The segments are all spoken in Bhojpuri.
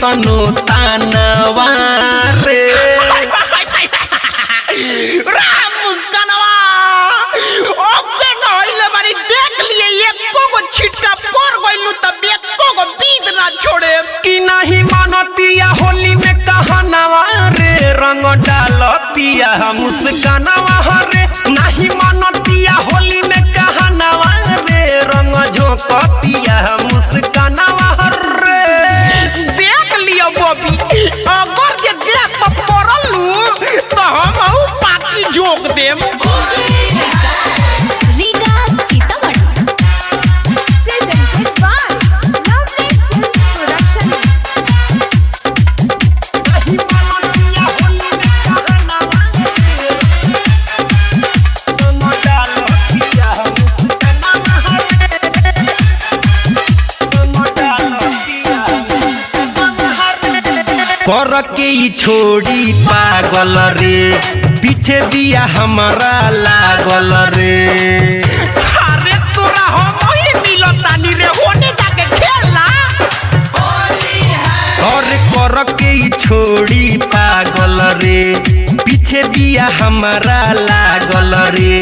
कतनो तानवा रे राम मुस्कानवा ओके नइले बारी देख लिए एको गो छिटका पड़ गइलू तब एको गो बीत ना छोड़े कि नहीं मानतिया होली में कहनावा रे रंग डालतिया मुस्कानवा रे नहीं मानतिया होली में कहनावा रे रंग झोंकतिया मुस्कानवा रे देख लियो बॉबी अगर जे देख पर पड़लू तो हम पाकी जोक देम कर के छोड़ी पागल रे पीछे बिया हमारा लागल रे अरे तोरा हम ही मिलतानी रे होने जाके खेलना कर के छोड़ी पागल रे पीछे बिया हमारा लागल रे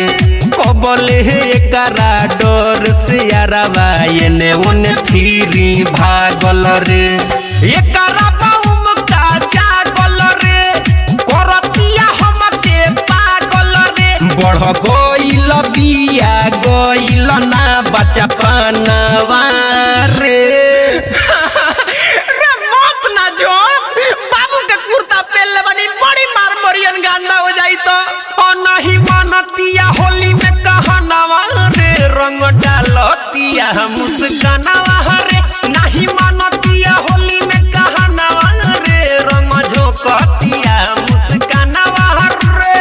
कबले एकरा डर से यारवा एने ओने फिरी भागल रे एकरा बढ़ गइल बिया गइल ना बच्चा पानवा रे रे मत ना जो बाबू के कुर्ता पहनले बनी बड़ी मार मरियन गांदा हो जाई तो नहीं मानतिया होली में कहनावा रे रंग डालतिया मुस्कानवा रे नहीं मानतिया होली में कहनावा रे रंग झोंकतिया मुस्कानवा रे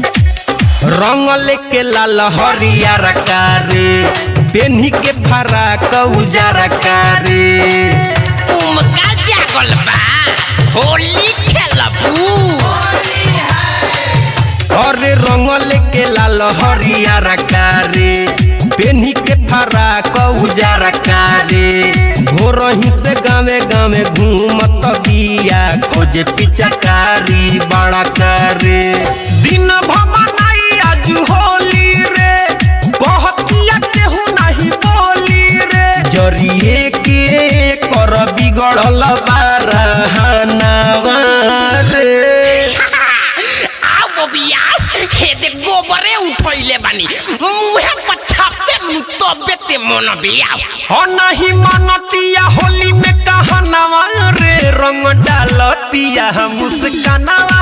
रंग लेके लाल हरिया रकारे पेन्ही के फराक उजरा कारे उमका जागल बा होली खेलबू अरे रंग लेके लाल हरिया रकारे पेन्ही के फराक उजरा कारे भोरही से गावे गावे घूमत बिया खोजे पिचकारी बड़ा करे दिन भमनाई आज होली रे कहतिया केहू नहीं बोली रे जरिए के कर बिगड़ल बारहनावा रे आओ बबिया हे दे गोबरे उठैले बानी मुहे पछापे मु तबे ते मन बिया हो नहीं मानतिया होली में कहनावा रे रंग डालतिया मुस्कानवा